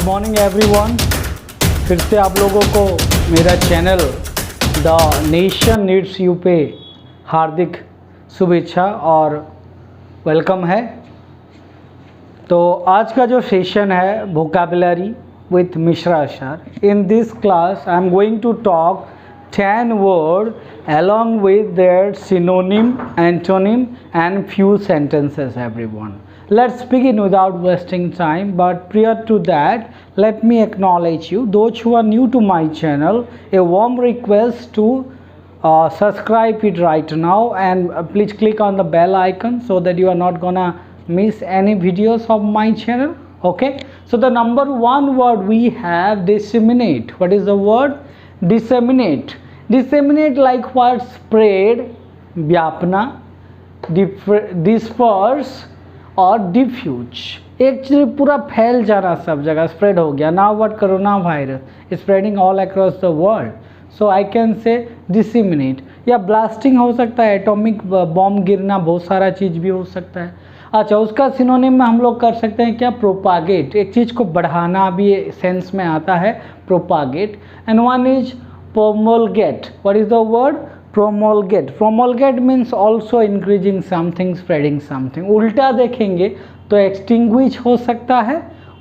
Morning everyone. फिर से आप लोगों को मेरा channel the nation needs you पे हार्दिक शुभेच्छा और वेलकम है। तो आज का जो सेशन है vocabulary with Mishra sir. In this class I am going to talk 10 word along with their synonym, antonym and few sentences everyone. Let's begin without wasting time, but prior to that let me acknowledge you those who are new to my channel, a warm request to subscribe it right now and please click on the bell icon so that you are not gonna miss any videos of my channel. Okay, so the number one word we have disseminate. What is the word? Disseminate. Disseminate like what? Spread, व्यापना, disperse और diffuse। एक चीज़ पूरा फैल जाना, सब जगह spread हो गया। Now what? Corona virus spreading all across the world, so I can से डिसेमिनेट। या ब्लास्टिंग हो सकता है, एटॉमिक बॉम्ब गिरना, बहुत सारा चीज़ भी हो सकता है। अच्छा, उसका सिनोनिम में हम लोग कर सकते हैं क्या? प्रोपागेट। एक चीज़ को बढ़ाना भी सेंस में आता है, propagate. And one is promulgate. What is the word? Promulgate. Promulgate means also increasing something, spreading something. उल्टा देखेंगे तो extinguish हो सकता है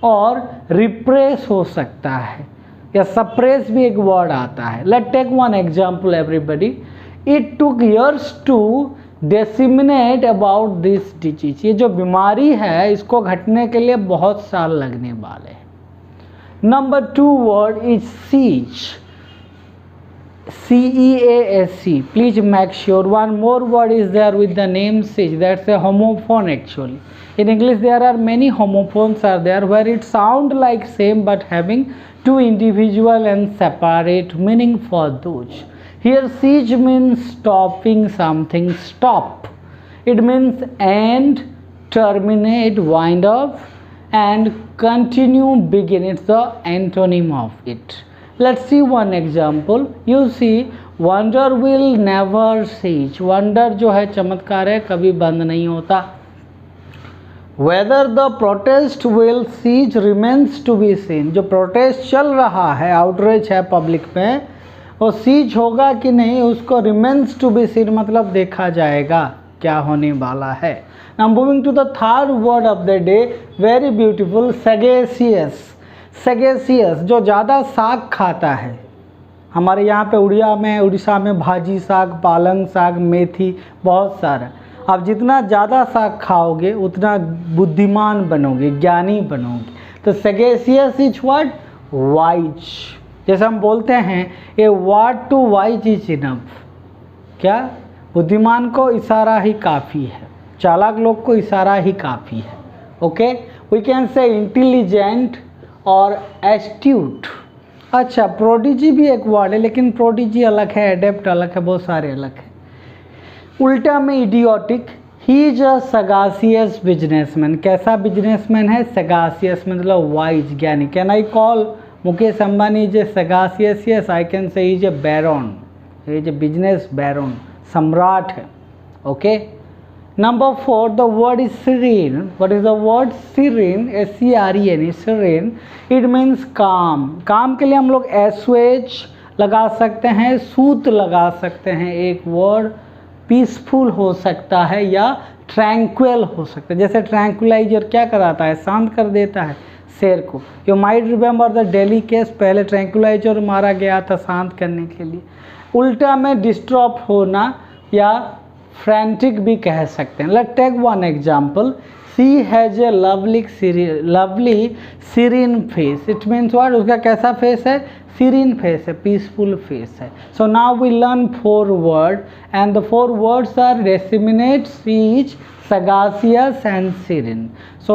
और repress हो सकता है, या suppress भी एक word आता है। Let's take one example everybody. It took years to disseminate about this disease. ये जो बीमारी है इसको घटने के लिए बहुत साल लगने वाले हैं। Number 2 word is siege. CEASE. Please make sure one more word is there with the name siege. That's a homophone actually. In English there are many homophones are there where it sound like same but having two individual and separate meaning for those. Here siege means stopping something, stop. It means end, terminate, wind up and continue, begin. It's the antonym of it. Let's see one example. You see, wonder will never cease. Wonder जो है चमत्कार है, कभी बंद नहीं होता। Whether the protest will cease remains to be seen. जो protest चल रहा है, आउटरीच है पब्लिक में, वो सीज होगा कि नहीं उसको remains to be seen मतलब देखा जाएगा क्या होने वाला है। Now moving to the third word of the day, very beautiful, sagacious. सगेसियस, जो ज़्यादा साग खाता है। हमारे यहाँ पे उड़ीसा में भाजी साग, पालंग साग, मेथी, बहुत सारा। आप जितना ज़्यादा साग खाओगे उतना बुद्धिमान बनोगे, ज्ञानी बनोगे। तो सगेसियस इज व्हाट? वाइज। जैसे हम बोलते हैं a word to wise is enough. क्या? बुद्धिमान को इशारा ही काफ़ी है, चालाक लोग को इशारा ही काफ़ी है। Okay, we can say intelligent और एस्ट्यूट। अच्छा, प्रोडिजी भी एक वर्ड है, लेकिन प्रोडिजी अलग है, एडेप्ट अलग है, बहुत सारे अलग है। उल्टा में idiotic. He is a sagacious businessman. कैसा बिजनेसमैन है? सगासियस मतलब वाइज, ज्ञानी। Can I call Mukesh Ambani is a sagacious? Yes, I can say is a baron, is a business baron, सम्राट है। Okay, Number 4, the word is serene. What is the word? Serene, SERENE, serene. It means calm. calm के लिए हम लोग assuage लगा सकते हैं, सूत लगा सकते हैं। एक word peaceful हो सकता है या tranquil हो सकता है। जैसे tranquilizer क्या कराता है? शांत कर देता है शेर को। You might remember the Delhi case, पहले tranquilizer मारा गया था शांत करने के लिए। उल्टा में डिस्टर्ब होना या फ्रैंटिक भी कह सकते हैं। Let's take one example. She has a lovely serene face. It means what? उसका कैसा फेस है? सीरीन फेस है, पीसफुल फेस है। So now we learn 4 word and the 4 words are disseminate, सीज, sagacious and serene. So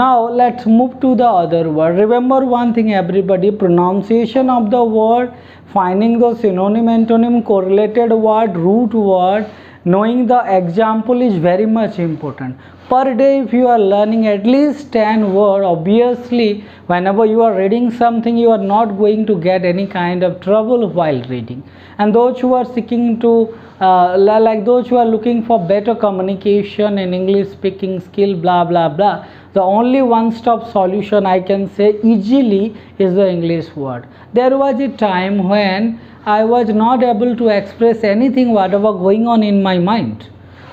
now let's move to the other word. Remember one thing everybody, pronunciation of the word, finding the synonym, antonym, correlated word, root word, knowing the example is very much important. Per day if you are learning at least 10 words, obviously whenever you are reading something you are not going to get any kind of trouble while reading. And those who are seeking to like those who are looking for better communication and English speaking skill, blah blah blah, the only one stop solution I can say easily is the English word. There was a time when I was not able to express anything whatever going on in my mind,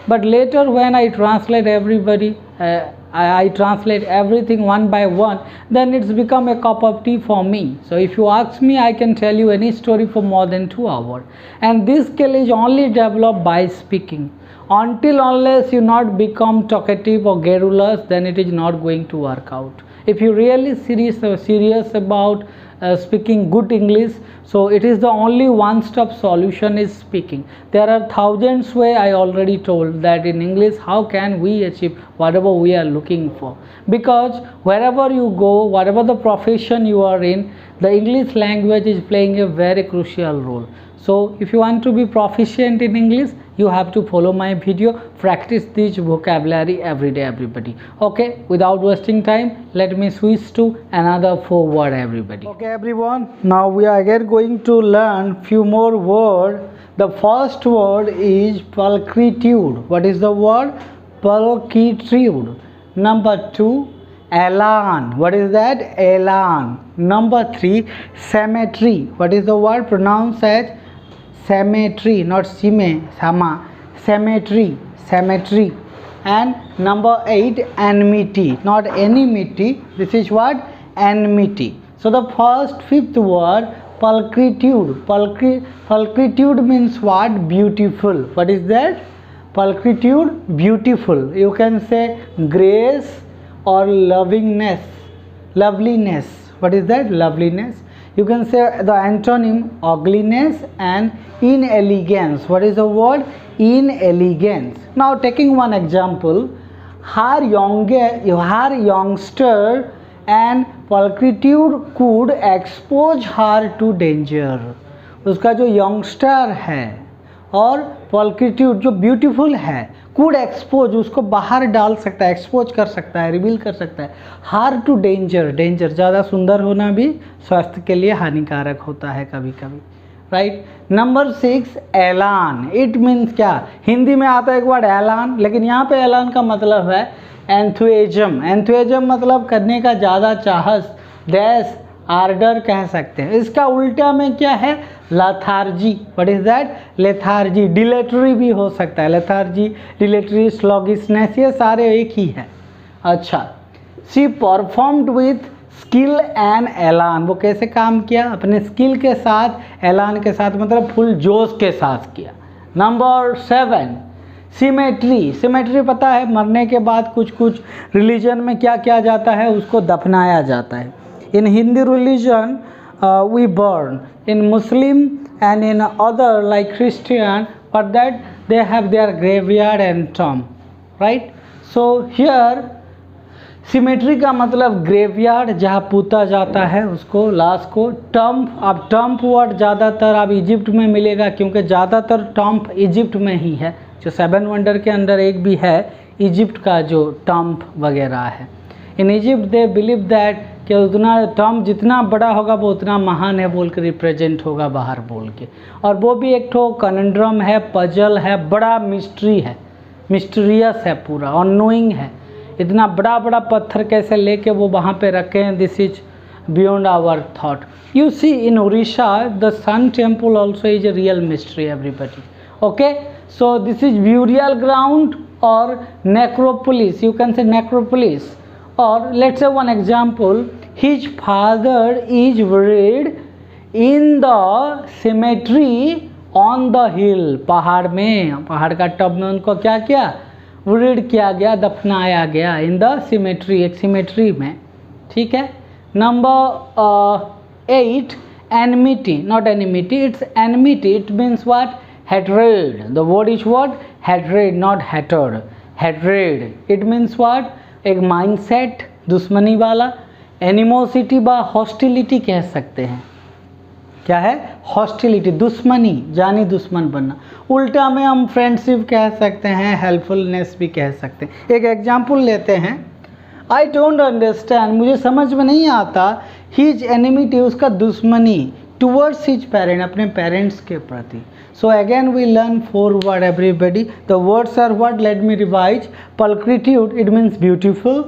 but later when I translate everybody, I translate everything one by one, then it's become a cup of tea for me. So if you ask me, I can tell you any story for more than 2 hours. And this skill is only developed by speaking. Until unless you not become talkative or garrulous, then it is not going to work out. If you really serious about speaking good English, so it is the only one stop solution is speaking. There are thousands way. I already told that in English how can we achieve whatever we are looking for, because wherever you go, whatever the profession you are in, the English language is playing a very crucial role. So if you want to be proficient in English, you have to follow my video, practice this vocabulary every day everybody. Okay, without wasting time, let me switch to another 4 word everybody. Okay everyone, now we are again going to learn few more words. The first word is pulchritude. What is the word? Pulchritude. Number 2, elan. What is that? Elan. Number 3, symmetry. What is the word? Pronounced as symmetry, not sime, sama. Symmetry, symmetry. And number 8, enmity, not enmity. This is what? Enmity. So the first 5th word, pulchritude. Pulchritude means what? Beautiful. What is that? Pulchritude, beautiful. You can say grace or lovingness, loveliness. What is that? Loveliness. You can say the antonym ugliness and inelegance. What is the word? Inelegance. Now taking one example, her youngster and pulchritude could expose her to danger. उसका जो youngster है और pulchritude जो beautiful है, could expose, उसको बाहर डाल सकता है, expose कर सकता है, reveal कर सकता है. her to danger, danger ज़्यादा सुंदर होना भी स्वास्थ्य के लिए हानिकारक होता है कभी कभी, राइट. नंबर 6, एलान. इट मीन्स क्या? हिंदी में आता है एक वर्ड एलान, लेकिन यहाँ पे एलान का मतलब है एंथुएजम. एंथुएजम मतलब करने का ज़्यादा चाहत, डैश, आर्डर कह सकते हैं. इसका उल्टा में क्या है? Lethargy. What is that? Lethargy. Dilatory भी हो सकता है. लेथार्जी, डिलेटरी, स्लॉगिशनेस, ये सारे एक ही है. अच्छा, she performed with skill and एलान. वो कैसे काम किया? अपने स्किल के साथ, एलान के साथ, मतलब फुल जोश के साथ किया. Number 7, symmetry. सिमेट्री पता है, मरने के बाद कुछ कुछ रिलीजन में क्या किया जाता है? उसको दफनाया जाता है. In Hindu religion, we burn. In Muslim and in other like Christian, but that they have their graveyard and tomb, right? So here, symmetry का मतलब ग्रेवयार्ड, जहाँ पूता जाता है उसको, लाश को. टम्प, अब टम्प वर्ड ज़्यादातर अब इजिप्ट में मिलेगा, क्योंकि ज़्यादातर टम्प इजिप्ट में ही है. जो 7 वंडर के अंदर एक भी है इजिप्ट का, जो टम्प वगैरह है. In Egypt they believe that कि उतना टर्म जितना बड़ा होगा वो उतना महान है बोल के रिप्रेजेंट होगा बाहर बोल के. और वो भी एक ठो कनड्रम है, पजल है, बड़ा मिस्ट्री है, मिस्टीरियस है, पूरा अननोइंग है. इतना बड़ा बड़ा पत्थर कैसे लेके वो वहाँ पे रखे हैं, this is beyond our thought. You see in Orissa the sun temple also is a real mystery everybody. Okay, so this is burial ground और necropolis. You can say necropolis. Or let's say one example, his father is buried in the cemetery on the hill. पहाड़ में, पहाड़ का tub में उनको क्या किया? buried किया गया, दफनाया गया. in the cemetery, एक cemetery में. ठीक है. Number 8, enmity, not enmity, it's enmity. It means what? hatred. The word is what? hatred, not hatred. hatred. It means what? एक माइंडसेट दुश्मनी वाला. एनिमोसिटी बा हॉस्टिलिटी कह सकते हैं. क्या है? हॉस्टिलिटी, दुश्मनी, जानी दुश्मन बनना। उल्टा में हम फ्रेंडशिप कह सकते हैं, हेल्पफुलनेस भी कह सकते हैं। एक एग्जाम्पल लेते हैं, आई डोंट अंडरस्टैंड, मुझे समझ में नहीं आता, हिज एनिमिटी, उसका दुश्मनी, टूवर्ड्स हिज पेरेंट, अपने पेरेंट्स के प्रति। So again we learn 4 word everybody. The words are what? Let me revise. Pulchritude, it means beautiful.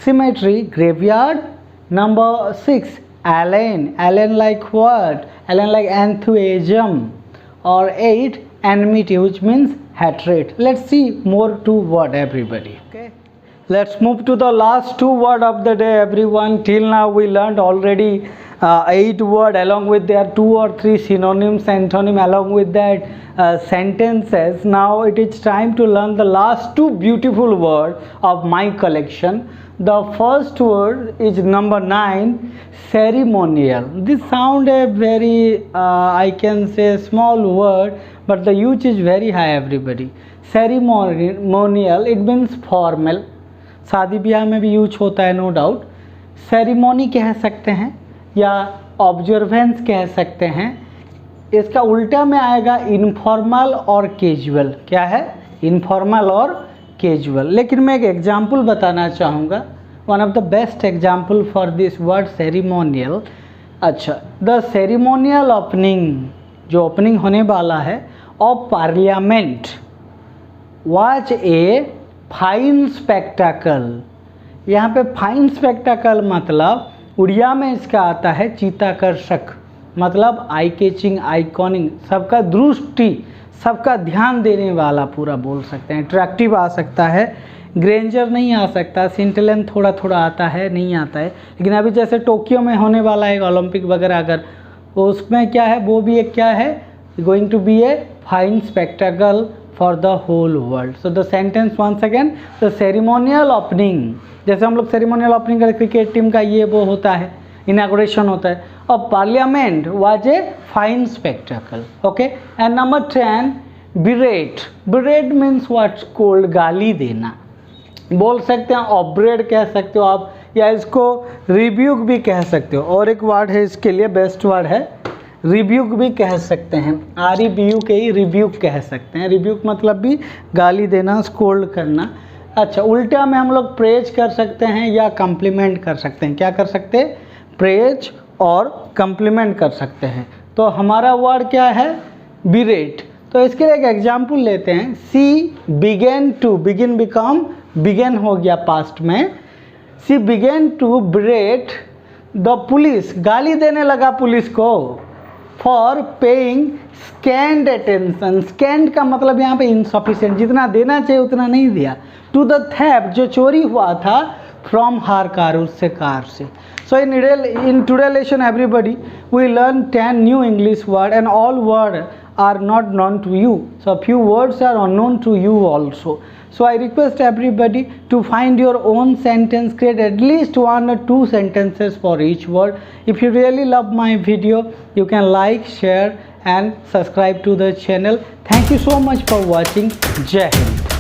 Cemetery, graveyard. Number 6, alien, alien like what? Alien like enthusiasm. Or 8, enmity, which means hatred. Let's see more 2 word everybody. Okay, let's move to the last 2 word of the day everyone. Till now we learned already 8 word along with their 2 or 3 synonyms, antonym along with that sentences. Now it is time to learn the last 2 beautiful word of my collection. The first word is number 9, ceremonial. This sound a very I can say small word, but the use is very high everybody. Ceremonial, it means formal. शादी ब्याह में भी use होता है, no doubt. Ceremony कह सकते हैं या ऑब्जर्वेंस कह सकते हैं। इसका उल्टा में आएगा इनफॉर्मल और कैजुअल। क्या है? इनफॉर्मल और कैजुअल। लेकिन मैं एक एग्जाम्पल बताना चाहूँगा, one of the best example for this word ceremonial. अच्छा, द सेरिमोनियल ओपनिंग, जो ओपनिंग होने वाला है of parliament, was a fine spectacle. यहाँ पे फाइन स्पेक्टाकल मतलब उड़िया में इसका आता है चित्ताकर्षक, मतलब आई कैचिंग, आइकॉनिक, सबका दृष्टि, सबका ध्यान देने वाला पूरा बोल सकते हैं। अट्रैक्टिव आ सकता है, ग्रेंजर नहीं आ सकता, सिंटलेन थोड़ा थोड़ा आता है, नहीं आता है। लेकिन अभी जैसे टोक्यो में होने वाला है ओलंपिक वगैरह, अगर उसमें क्या है, वो भी एक क्या है, going to be a fine spectacle for the whole world. So the sentence once again, the ceremonial opening, जैसे हम लोग सेरिमोनियल ओपनिंग का क्रिकेट टीम का ये वो होता है, इनॉग्रेशन होता है, और parliament was a fine spectacle. Okay, and number 10, berate. Berate means what? Scold, गाली देना बोल सकते हैं, ऑब्रेड कह सकते हो आप, या इसको रिब्यूक भी कह सकते हो। और एक वर्ड है इसके लिए, बेस्ट वर्ड है, रिब्यूक भी कह सकते हैं। REBUK, रिब्यूक कह सकते हैं। रिब्यूक मतलब भी गाली देना, स्कोल्ड करना। अच्छा, उल्टा में हम लोग प्रेज कर सकते हैं या कम्प्लीमेंट कर सकते हैं। क्या कर सकते हैं? प्रेज और कम्प्लीमेंट कर सकते हैं। तो हमारा वर्ड क्या है? बिरेट। तो इसके लिए एक एग्जाम्पल लेते हैं, she began to, begin become began हो गया पास्ट में, she began to berate the police, गाली देने लगा पुलिस को, for paying scant attention. Scant का मतलब यहाँ पे इनसफिशिएंट, जितना देना चाहिए उतना नहीं दिया। टू द थेफ्ट, जो चोरी हुआ था, फ्रॉम हार कार, उससे कार से। So in today's lesson everybody, we learn 10 new English word and all word are not known to you. So few words are unknown to you also. So I request everybody to find your own sentence, create at least 1 or 2 sentences for each word. If you really love my video, you can like, share and subscribe to the channel. Thank you so much for watching. Jai Hind.